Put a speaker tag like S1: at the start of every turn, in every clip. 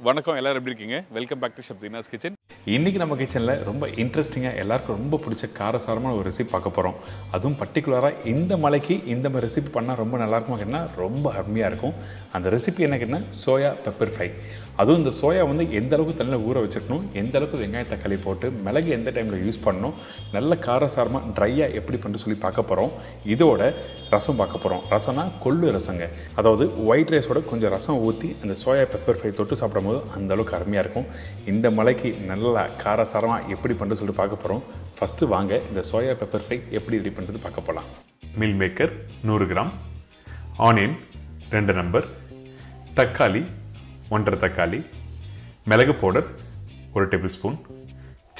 S1: வணக்கம், எல்லாரும் எப்படி இருக்கீங்க? Welcome back to chef Deena's kitchen. இன்றைக்கி நம்ம கிச்சனில் ரொம்ப இன்ட்ரெஸ்டிங்காக எல்லாருக்கும் ரொம்ப பிடிச்ச காரசாரமான ஒரு ரெசிபி பார்க்க போகிறோம். அதுவும் பர்டிகுலராக இந்த மலைக்கு இந்த மாதிரி ரெசிபி பண்ணால் ரொம்ப நல்லாயிருக்கும் கேட்டிங்கன்னா ரொம்ப அருமையாக இருக்கும். அந்த ரெசிபி என்ன கேட்டிங்கன்னா சோயா பெப்பர் ஃப்ரை. அதுவும் இந்த சோயா வந்து எந்த அளவுக்கு தண்ணியில் ஊற வச்சுருக்கணும், எந்த அளவுக்கு வெங்காயம் தக்காளி போட்டு மிளகு எந்த டைமில் யூஸ் பண்ணணும், நல்ல காரசாரமாக ட்ரையாக எப்படி பண்ணி சொல்லி பார்க்க போகிறோம். இதோட ரசம் பார்க்க போகிறோம். ரசம்னா கொள்ளு ரசங்க. அதாவது ஒயிட் ரைஸோட கொஞ்சம் ரசம் ஊற்றி அந்த சோயா பெப்பர் ஃப்ரை தொட்டு சாப்பிடும்போது அந்த அளவுக்கு அருமையாக இருக்கும். இந்த மலைக்கு நல்லா காரசாரமாக எப்படி பண்ணுறது சொல்லிட்டு பார்க்க போகிறோம். ஃபஸ்ட்டு வாங்க இந்த சோயா பெப்பர் ஃப்ரை எப்படி ரெடி பண்ணுறது பார்க்க போகலாம். Meal maker 100 gram, onion 2 number, தக்காளி 1.5 தக்காளி, மிளகு powder 1 table spoon,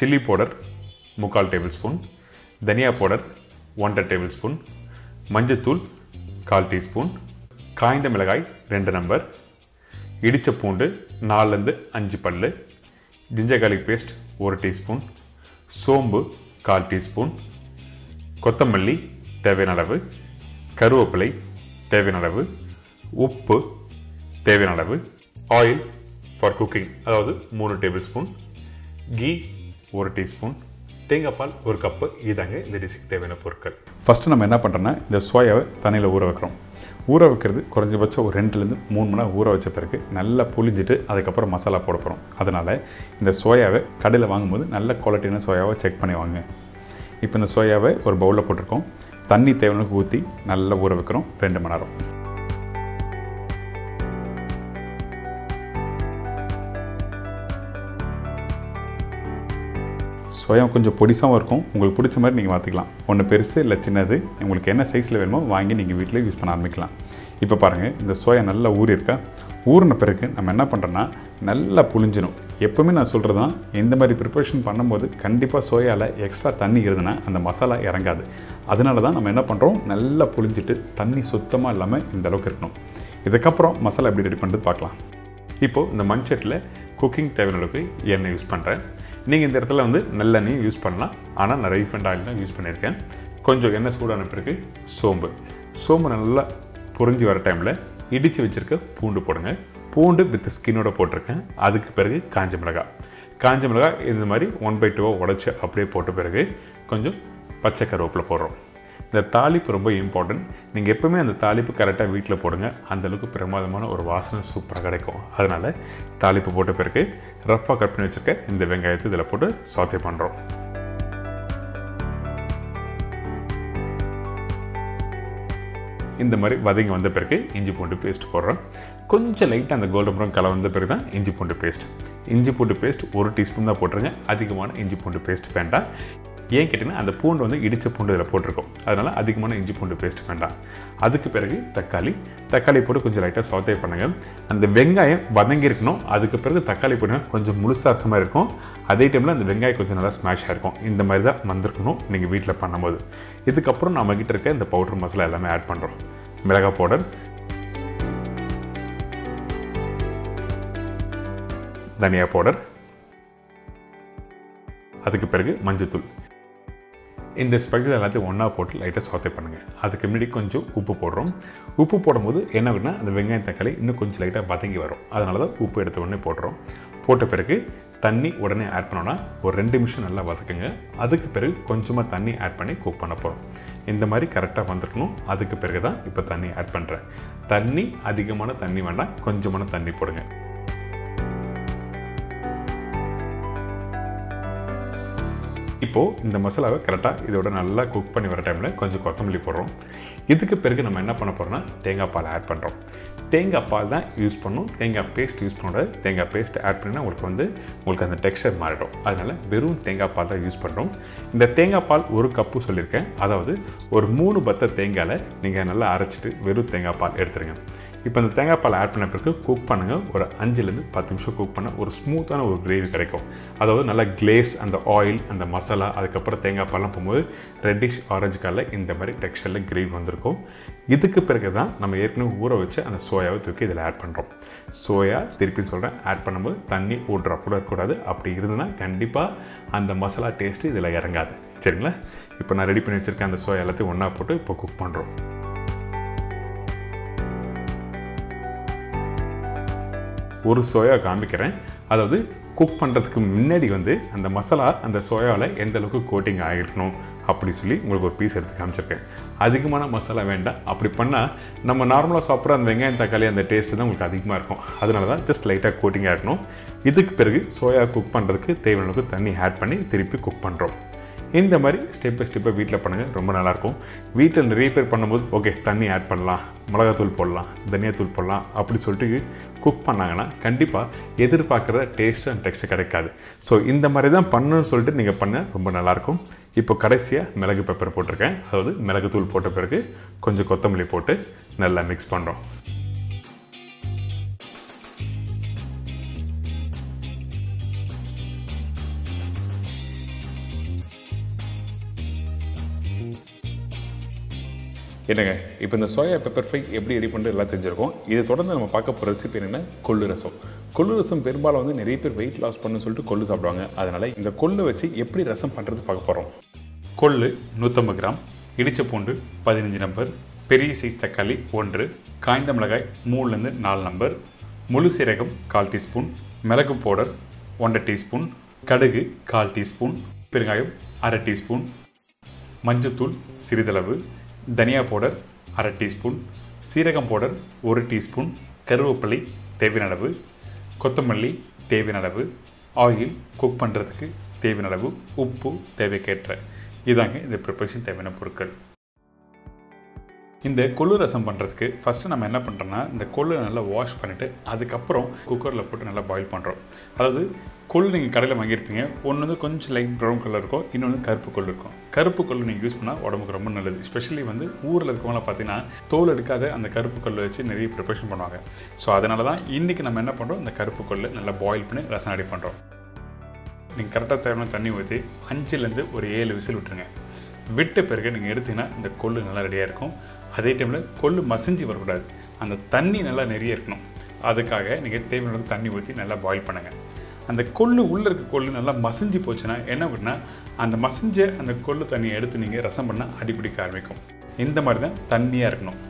S1: chilli powder 3/4 table spoon, தனியா பவுடர் 1.5 டேபிள் ஸ்பூன், மஞ்சத்தூள் 1/4 டீஸ்பூன், காய்ந்த மிளகாய் 2 நம்பர், இடித்த பூண்டு 4-5 பல்லு, ஜிஞ்சர் கார்லிக் பேஸ்ட் 1 டீஸ்பூன், சோம்பு 1/4 டீஸ்பூன், கொத்தமல்லி தேவையான அளவு, கருவேப்பிலை தேவையான அளவு, உப்பு தேவையான அளவு, ஆயில் ஃபார் குக்கிங் அதாவது 3 டேபிள் ஸ்பூன், கீ 1 டீஸ்பூன், தேங்காய் பால் 1 கப்பு. இதாங்க இந்த டிஷ்ஷுக்கு தேவையான பொருட்கள். ஃபஸ்ட்டு நம்ம என்ன பண்ணுறோன்னா இந்த சோயாவை தண்ணியில் ஊற வைக்கிறோம். ஊற வைக்கிறது குறைஞ்சபட்சம் ஒரு 2-3 மணி நேரம் ஊற வச்ச பிறகு நல்லா புளிஞ்சிட்டு அதுக்கப்புறம் மசாலா போட போகிறோம். அதனால் இந்த சோயாவை கடையில் வாங்கும்போது நல்ல குவாலிட்டியான சோயாவை செக் பண்ணி வாங்க. இப்போ இந்த சோயாவை ஒரு பவுலில் போட்டிருக்கோம். தண்ணி தேவையான ஊற்றி நல்லா ஊற வைக்கிறோம் 2 மணி நேரம். சோயா கொஞ்சம் பொடிசாகவும் இருக்கும். உங்களுக்கு பிடிச்ச மாதிரி நீங்கள் மாற்றிக்கலாம். ஒன்று பெருசு இல்லை சின்னது, உங்களுக்கு என்ன சைஸில் வேணுமோ வாங்கி நீங்கள் வீட்டில் யூஸ் பண்ண ஆரம்பிக்கலாம். இப்போ பாருங்கள், இந்த சோயா நல்லா ஊறியிருக்கா. ஊறின பிறகு நம்ம என்ன பண்ணுறோன்னா நல்லா புளிஞ்சிடும். எப்போவுமே நான் சொல்கிறது தான், இந்த மாதிரி ப்ரிப்பரேஷன் பண்ணும்போது கண்டிப்பாக சோயாவில் எக்ஸ்ட்ரா தண்ணி இருந்ததுன்னா அந்த மசாலா இறங்காது. அதனால தான் நம்ம என்ன பண்ணுறோம், நல்லா புளிஞ்சிட்டு தண்ணி சுத்தமாக இல்லாமல் இந்த அளவுக்கு இருக்கணும். இதுக்கப்புறம் மசாலா எப்படி ரெடி பண்ணுறது பார்க்கலாம். இப்போது இந்த மண்சட்டில் குக்கிங் தேவையான அளவுக்கு எண்ணெய் யூஸ் பண்ணுறேன். நீங்கள் இந்த இடத்துல வந்து நல்லெண்ணெய் யூஸ் பண்ணலாம், ஆனால் நான் ரீஃபைண்ட் ஆயில் தான் யூஸ் பண்ணியிருக்கேன். கொஞ்சம் எண்ணெய் சூடான பிறகு சோம்பு நல்லா பொரிஞ்சு வர டைமில் இடித்து வச்சுருக்க பூண்டு போடுங்க. பூண்டு வித் ஸ்கின்னோட போட்டிருக்கேன். அதுக்கு பிறகு காஞ்ச மிளகாய் இந்த மாதிரி 1/2 உடைச்சி அப்படியே போட்ட பிறகு கொஞ்சம் பச்சை கருவேப்பிலை போடுறோம். இந்த தாளிப்பு ரொம்ப இம்பார்ட்டன்ட். நீங்கள் எப்போவுமே அந்த தாளிப்பு கரெக்டாக வீட்டில் போடுங்க. அந்தளவுக்கு பிரமாதமான ஒரு வாசனை சூப்பராக கிடைக்கும். அதனால் தாளிப்பு போட்ட பிறகு ரஃப்பாக கட் பண்ணி வச்சுருக்க இந்த வெங்காயத்தை இதில் போட்டு சாத்தே பண்ணுறோம். இந்த மாதிரி வதங்கி வந்த பிறகு இஞ்சி பூண்டு பேஸ்ட் போடுறோம். கொஞ்சம் லைட்டாக அந்த கோல்டன் ப்ரௌன் கலர் வந்த பிறகு தான் இஞ்சி பூண்டு பேஸ்ட் 1 டீஸ்பூன் தான் போட்டுருங்க. அதிகமான இஞ்சி பூண்டு பேஸ்ட் வேண்டாம். ஏன் கேட்டிங்கன்னா அந்த பூண்டு வந்து இடித்த பூண்டு இதில் போட்டிருக்கோம். அதனால் அதிகமான இஞ்சி பூண்டு பேஸ்ட் வேண்டாம். அதுக்கு பிறகு தக்காளி போட்டு கொஞ்சம் லைட்டாக சாத்தே பண்ணுங்கள். அந்த வெங்காயம் வதங்கி இருக்கணும். அதுக்கு பிறகு தக்காளி போட்டு கொஞ்சம் முழுசாக இருக்க மாதிரி இருக்கும். அதே டைமில் அந்த வெங்காயம் கொஞ்சம் நல்லா ஸ்மாஷாக இருக்கும். இந்த மாதிரி தான் வந்திருக்கணும் நீங்கள் வீட்டில் பண்ணும்போது. இதுக்கப்புறம் நம்மக்கிட்ட இருக்க இந்த பவுடர் மசாலா எல்லாமே ஆட் பண்ணுறோம். மிளகாய் பவுடர், தனியா பவுடர், அதுக்கு பிறகு மஞ்சத்தூள். இந்த ஸ்பைசஸ் எல்லாத்தையும் ஒன்றா போட்டு லைட்டாக சாத்தே பண்ணுங்கள். அதுக்கு முன்னாடி கொஞ்சம் உப்பு போடுறோம். உப்பு போடும்போது என்ன வேணுன்னா அந்த வெங்காயம் தக்காளி இன்னும் கொஞ்சம் லைட்டாக வதங்கி வரும். அதனால தான் உப்பு எடுத்த உடனே போடுறோம். போட்ட பிறகு தண்ணி உடனே ஆட் பண்ணோன்னா ஒரு 2 நிமிஷம் நல்லா வதக்குங்க. அதுக்கு பிறகு கொஞ்சமாக தண்ணி ஆட் பண்ணி குக் பண்ண போகிறோம். இந்த மாதிரி கரெக்டாக வந்துருக்கணும். அதுக்கு பிறகு தான் இப்போ தண்ணி ஆட் பண்ணுறேன். அதிகமான தண்ணி வேண்டாம், கொஞ்சமான தண்ணி போடுங்க. இப்போது இந்த மசாலாவை கரெக்டாக இதோட நல்லா குக் பண்ணி வர டைமில் கொஞ்சம் கொத்தமல்லி போடுறோம். இதுக்கு பிறகு நம்ம என்ன பண்ண போகிறோம்னா தேங்காய் பால் ஆட் பண்ணுறோம். தேங்காய் பால் தான் யூஸ் பண்ணணும். தேங்காய் பேஸ்ட் யூஸ் பண்ணக்கூடாது. தேங்காய் பேஸ்ட் ஆட் பண்ணினா உங்களுக்கு அந்த டெக்ஸ்சர் மாறிடும். அதனால் வெறும் தேங்காய் பால் தான் யூஸ் பண்ணுறோம். இந்த தேங்காய் பால் 1 கப்பு சொல்லியிருக்கேன். அதாவது ஒரு 3 பத்த தேங்காயில் நீங்கள் நல்லா அரைச்சிட்டு வெறும் தேங்காய் பால் எடுத்துருங்க. இப்போ இந்த தேங்காய் பால் ஆட் பண்ண பிறகு குக் பண்ணுங்கள். ஒரு 5-10 நிமிஷம் குக் பண்ண ஒரு ஸ்மூத்தான ஒரு கிரேவி கிடைக்கும். அதாவது நல்லா கிளேஸ், அந்த ஆயில், அந்த மசாலா, அதுக்கப்புறம் தேங்காய் பால்லாம் போகும்போது ரெட்டிஷ் ஆரஞ்சு கலரில் இந்த மாதிரி டெக்ஸ்சரில் கிரேவி வந்திருக்கும். இதுக்கு பிறகு தான் நம்ம ஏற்கனவே ஊற வச்சு அந்த சோயாவை தூக்கி இதில் ஆட் பண்ணுறோம். சோயா திருப்பி சொல்கிறேன், ஆட் பண்ணும்போது தண்ணி ஊடுறா கூட இருக்கக்கூடாது. அப்படி இருந்ததுன்னா கண்டிப்பாக அந்த மசாலா டேஸ்ட்டு இதில் இறங்காது. சரிங்களா? இப்போ நான் ரெடி பண்ணி வச்சுருக்கேன் அந்த சோயா எல்லாத்தையும் ஒன்றா போட்டு இப்போ குக் பண்ணுறோம். ஒரு சோயா காமிக்கிறேன். அதாவது குக் பண்ணுறதுக்கு முன்னாடி வந்து அந்த மசாலா அந்த சோயாவில் எந்த அளவுக்கு கோட்டிங் ஆகிருக்கணும் அப்படி சொல்லி உங்களுக்கு ஒரு பீஸ் எடுத்து காமிச்சிருக்கேன். அதிகமான மசாலா வேண்டாம். அப்படி பண்ணால் நம்ம நார்மலாக சாப்பிட்ற அந்த வெங்காயம் தக்காளி அந்த டேஸ்ட்டு தான் உங்களுக்கு அதிகமாக இருக்கும். அதனால தான் ஜஸ்ட் லைட்டாக கோட்டிங்காக இருக்கணும். இதுக்கு பிறகு சோயா குக் பண்ணுறதுக்கு தேவையான அளவுக்கு தண்ணி ஆட் பண்ணி திருப்பி குக் பண்ணுறோம். இந்த மாதிரி ஸ்டெப் பை ஸ்டெப்பாக வீட்டில் பண்ணுங்கள், ரொம்ப நல்லாயிருக்கும். வீட்டில் நிறைய பேர் பண்ணும்போது ஓகே தண்ணி ஆட் பண்ணலாம், மிளகாத்தூள் போடலாம், தனியாத்தூள் போடலாம் அப்படி சொல்லிட்டு குக் பண்ணாங்கன்னா கண்டிப்பாக எதிர்பார்க்குற டேஸ்ட் அண்ட் டெக்ஸ்டர் கிடைக்காது. ஸோ இந்த மாதிரி தான் பண்ணணும்னு சொல்லிட்டு நீங்கள் பண்ண ரொம்ப நல்லாயிருக்கும். இப்போ கடைசியாக மிளகு பெப்பர் போட்டிருக்கேன். அதாவது மிளகுத்தூள் போட்ட பிறகு கொஞ்சம் கொத்தமல்லி போட்டு நல்லா மிக்ஸ் பண்ணுறோம். என்னங்க இப்போ இந்த சோயா பெப்பர் ஃப்ரை எப்படி ரெடி பண்ணுறது எல்லாம் தெரிஞ்சிருக்கும். இதை தொடர்ந்து நம்ம பார்க்க போகிற ரெசிபி என்னென்னா கொள்ளு ரசம். கொள்ளு ரசம் பெரும்பாலும் வந்து நிறைய பேர் வெயிட் லாஸ் பண்ணணும்னு சொல்லிட்டு கொள்ளு சாப்பிடுவாங்க. அதனால் இந்த கொள்ளு வச்சு எப்படி ரசம் பண்ணுறது பார்க்க போகிறோம். கொள்ளு 150 கிராம், இடிச்ச பூண்டு 15 நம்பர், பெரிய சைஸ் தக்காளி 1, காய்ந்த மிளகாய் 3லேருந்து 4 நம்பர், முழு சீரகம் 1/4 டீஸ்பூன், மிளகு பவுடர் 1/2 டீஸ்பூன், கடுகு 1/4 டீஸ்பூன், பெருங்காயம் 1/2 டீஸ்பூன், மஞ்சத்தூள் சிறிதளவு, தனியா பவுடர் 1/2 டீஸ்பூன், சீரகம் பவுடர் 1 டீஸ்பூன், கருவேப்பிலை தேவையான அளவு, கொத்தமல்லி தேவையான அளவு, ஆயில் குக் பண்ணுறதுக்கு தேவையான அளவு, உப்பு தேவைக்கேற்ற. இதாங்க இந்த ப்ரிப்பரேஷன் தேவையான பொருட்கள். இந்த கொள்ளு ரசம் பண்ணுறதுக்கு ஃபஸ்ட்டு நம்ம என்ன பண்ணுறோன்னா இந்த கொள்ளு நல்லா வாஷ் பண்ணிவிட்டு அதுக்கப்புறம் குக்கரில் போட்டு நல்லா பாயில் பண்ணுறோம். அதாவது கொள்ளு நீங்கள் கடையில் வாங்கியிருப்பீங்க. ஒன்று வந்து கொஞ்சம் லைட் ப்ரௌன் கலர் இருக்கும், இன்னொன்று கருப்பு கொள்ளு இருக்கும். கருப்பு கொள்ளு நீங்கள் யூஸ் பண்ணால் உடம்புக்கு ரொம்ப நல்லது. ஸ்பெஷலி வந்து ஊரில் இருக்கவங்களாம் பார்த்தீங்கன்னா தோல் எடுக்காத அந்த கருப்பு கொள்ளு வச்சு நிறைய ப்ரிப்பரேஷன் பண்ணுவாங்க. ஸோ அதனால தான் இன்றைக்கி நம்ம என்ன பண்ணுறோம், இந்த கருப்பு கொள்ளு நல்லா பாயில் பண்ணி ரசம் ரெடி பண்ணுறோம். நீங்கள் கரெக்டாக தேவையான தண்ணி ஊற்றி 5லேருந்து ஒரு 7 விசில் விட்டுருங்க. விட்ட பிறகு நீங்கள் எடுத்திங்கன்னா இந்த கொள்ளு நல்லா ரெடியாக இருக்கும். அதே டைமில் கொள்ளு மசிஞ்சு வரக்கூடாது, அந்த தண்ணி நல்லா நிறைய இருக்கணும். அதுக்காக நீங்கள் தேவையான தண்ணி ஊற்றி நல்லா பாயில் பண்ணுங்கள். அந்த கொள்ளு உள்ளே இருக்க கொள்ளு நல்லா மசிஞ்சு போச்சுன்னா என்ன அப்படின்னா அந்த மசிஞ்ச அந்த கொள்ளு தண்ணியை எடுத்து நீங்கள் ரசம் பண்ணால் அடிப்பிடிக்க ஆரம்பிக்கும். இந்த மாதிரி தான் தண்ணியாக இருக்கணும்.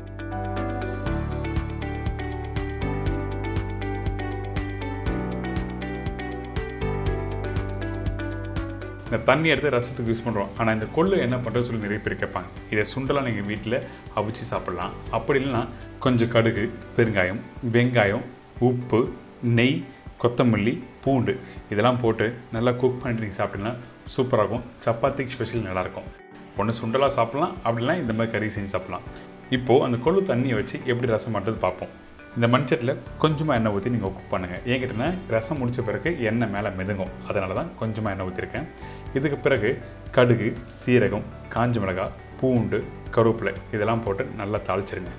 S1: இந்த தண்ணி எடுத்து ரசத்துக்கு யூஸ் பண்ணுறோம். ஆனால் இந்த கொள்ளு என்ன பண்ணுறது சொல்லி நிறைய பேர் கேட்பாங்க. இதை சுண்டலாம் நீங்கள் வீட்டில் அவிச்சு சாப்பிட்லாம். அப்படி இல்லைன்னா கொஞ்சம் கடுகு, பெருங்காயம், வெங்காயம், உப்பு, நெய், கொத்தமல்லி, பூண்டு இதெல்லாம் போட்டு நல்லா குக் பண்ணிட்டு நீங்கள் சாப்பிட்டீங்கன்னா சூப்பராகும். சப்பாத்திக்கு ஸ்பெஷல் நல்லாயிருக்கும். ஒன்று சுண்டலாக சாப்பிட்லாம், அப்படிலாம் இந்த மாதிரி கறி செஞ்சு சாப்பிட்லாம். இப்போது அந்த கொள்ளு தண்ணியை வச்சு எப்படி ரசம் பண்ணுறது பார்ப்போம். இந்த மண்சட்டில் கொஞ்சமாக எண்ணெய் ஊற்றி நீங்கள் குக் பண்ணுங்கள். ஏன் கேட்டிங்கன்னா ரசம் முடித்த பிறகு எண்ணெய் மேலே மிதங்கும். அதனால தான் கொஞ்சமாக எண்ணெய் ஊற்றிருக்கேன். இதுக்கு பிறகு கடுகு, சீரகம், காஞ்ச மிளகாய், பூண்டு, கருவேப்பிலை இதெல்லாம் போட்டு நல்லா தாளிச்சிருங்க.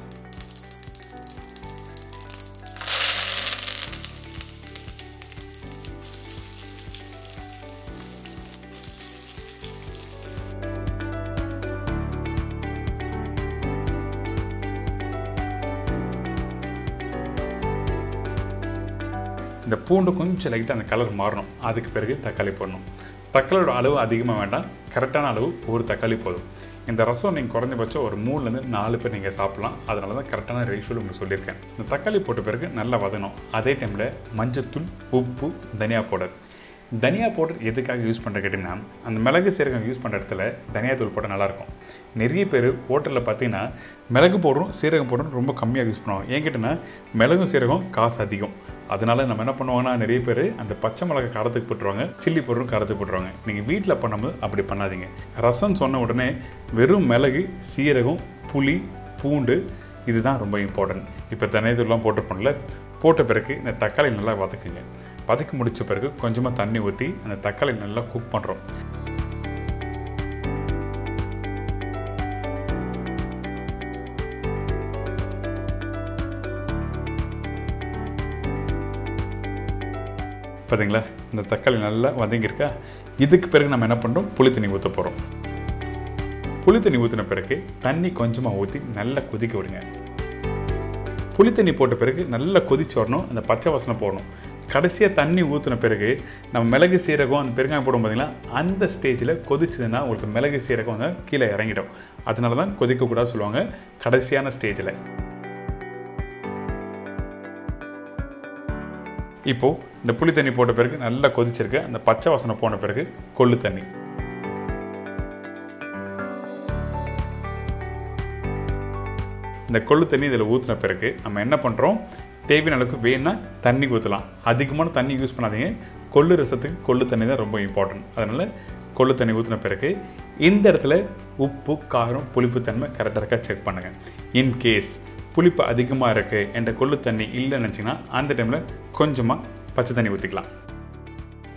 S1: இந்த பூண்டு கொஞ்சம் லைட்டாக அந்த கலர் மாறணும். அதுக்கு பிறகு தக்காளி போடணும். தக்காளியோட அளவு அதிகமாக வேண்டாம், கரெக்டான அளவு ஒரு தக்காளி போதும். இந்த ரசம் நீங்கள் குறைஞ்சபட்சம் ஒரு 3லேருந்து 4 பேர் நீங்கள் சாப்பிட்லாம். அதனால தான் கரெக்டான ரேஷியோவில் உங்களுக்கு சொல்லியிருக்கேன். இந்த தக்காளி போட்ட பிறகு நல்லா வதங்கணும். அதே டைமில் மஞ்சத்தூள், உப்பு, தனியா பவுடர். தனியா பவுடர் எதுக்காக யூஸ் பண்ணுற கேட்டிங்கன்னா அந்த மிளகு சீரகம் யூஸ் பண்ணுற இடத்துல தனியாத்தூள் போட்டால் நல்லாயிருக்கும். நிறைய பேர் ஹோட்டலில் பார்த்தீங்கன்னா மிளகு பவுடரும் சீரகம் பவுடரும் ரொம்ப கம்மியாக யூஸ் பண்ணுவாங்க. ஏன் கேட்டிங்கன்னா மிளகும் சீரகம் காசு அதிகம். அதனால் நம்ம என்ன பண்ணுவாங்கன்னா நிறைய பேர் அந்த பச்சை மிளகா காரத்துக்கு போட்டுருவாங்க, சில்லி பவுடரும் காரத்துக்கு போட்டுருவாங்க. நீங்கள் வீட்டில் பண்ணும்போது அப்படி பண்ணாதீங்க. ரசம் சொன்ன உடனே வெறும் மிளகு, சீரகம், புளி, பூண்டு இதுதான் ரொம்ப இம்பார்ட்டன்ட். இப்போ தனியாத்தூள்லாம் போட்டுருப்போம்ல, போட்ட பிறகு இந்த தக்காளி நல்லா வதக்குங்க. வதக்கி முடித்த பிறகு கொஞ்சமாக தண்ணி ஊற்றி அந்த தக்காளி நல்லா குக் பண்ணுறோம். பார்த்தீங்களா, இந்த தக்காளி நல்லா வதங்கியிருக்கா. இதுக்கு பிறகு நம்ம என்ன பண்ணுறோம், புளி தண்ணி ஊற்ற போகிறோம். புளி தண்ணி ஊற்றின பிறகு தண்ணி கொஞ்சமாக ஊற்றி நல்லா கொதிக்க விடுங்க. புளி தண்ணி போட்ட பிறகு நல்லா கொதிச்சு வரணும், அந்த பச்சை வாசனை போடணும். கடைசியாக தண்ணி ஊற்றின பிறகு நம்ம மிளகு சீரகம் அந்த பெருங்காயம் போடும் பார்த்தீங்களா, அந்த ஸ்டேஜில் கொதிச்சதுன்னா உங்களுக்கு மிளகு சீரகம் வந்து கீழே இறங்கிடும். அதனால தான் கொதிக்கக்கூடாது சொல்லுவாங்க கடைசியான ஸ்டேஜில். இப்போது இந்த புளி தண்ணி போட்ட பிறகு நல்லா கொதிச்சிருக்கு. அந்த பச்சை வாசனை போன பிறகு கொள்ளு தண்ணி. இந்த கொள்ளு தண்ணி இதில் ஊற்றின பிறகு நம்ம என்ன பண்ணுறோம், தேவையான அளவுக்கு வேணா தண்ணி ஊற்றலாம். அதிகமான தண்ணி யூஸ் பண்ணாதீங்க. கொள்ளு ரசத்துக்கு கொள்ளு தண்ணி தான் ரொம்ப இம்பார்ட்டன்ட். அதனால் கொள்ளு தண்ணி ஊற்றின பிறகு இந்த இடத்துல உப்பு, காரம், புளிப்பு தன்மை கரெக்டாக இருக்கா செக் பண்ணுங்கள். இன்கேஸ் புளிப்பு அதிகமாக இருக்குது, என்ற கொள்ளு தண்ணி இல்லைன்னு நினச்சிங்கன்னா அந்த டைமில் கொஞ்சமாக பச்சை தண்ணி ஊற்றிக்கலாம்.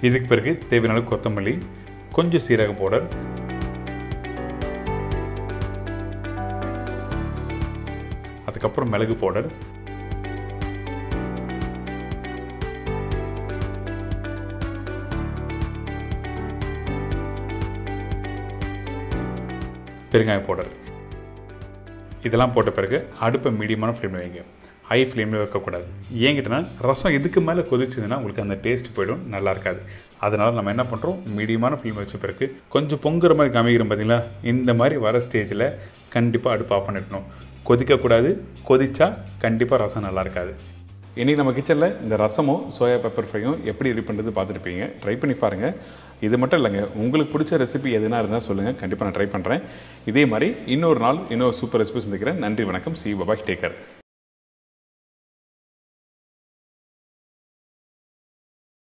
S1: இதுக்கு பிறகு தேவையான அளவுக்கு கொத்தமல்லி, கொஞ்சம் சீரக பவுடர், அதுக்கப்புறம் மிளகு பவுடர், பெருங்காய பவுடர். இதெல்லாம் போட்ட பிறகு அடுப்பை மீடியமான ஃப்ளேமில் வைங்க. ஹை ஃப்ளேமில் வைக்கக்கூடாது. ஏங்கிட்டனா ரசம் இதுக்கு மேலே கொதிச்சதுன்னா உங்களுக்கு அந்த டேஸ்ட் போய்டும், நல்லா இருக்காது. அதனால் நம்ம என்ன பண்ணுறோம், மீடியமான ஃப்ளேம் வச்ச பிறகு கொஞ்சம் பொங்குற மாதிரி காமிக்கிறோம் பார்த்தீங்களா, இந்த மாதிரி வர ஸ்டேஜில் கண்டிப்பாக அடுப்பு ஆஃப் பண்ணிடணும். கொதிக்கக்கூடாது. கொதிச்சா கண்டிப்பாக ரசம் நல்லா இருக்காது. இன்றைக்கி நம்ம கிச்சனில் இந்த ரசமும் சோயா பெப்பர் ஃப்ரையும் எப்படி ரெடி பண்ணுறது பார்த்துருப்பீங்க. ட்ரை பண்ணி பாருங்கள். இது மட்டும் இல்லைங்க, உங்களுக்கு பிடிச்ச ரெசிபி எதுனா இருந்தால் சொல்லுங்கள், கண்டிப்பாக நான் ட்ரை பண்ணுறேன். இதே மாதிரி இன்னொரு நாள் இன்னொரு சூப்பர் ரெசிபி சந்திக்கிறேன். நன்றி, வணக்கம். See you, bye-bye, take care.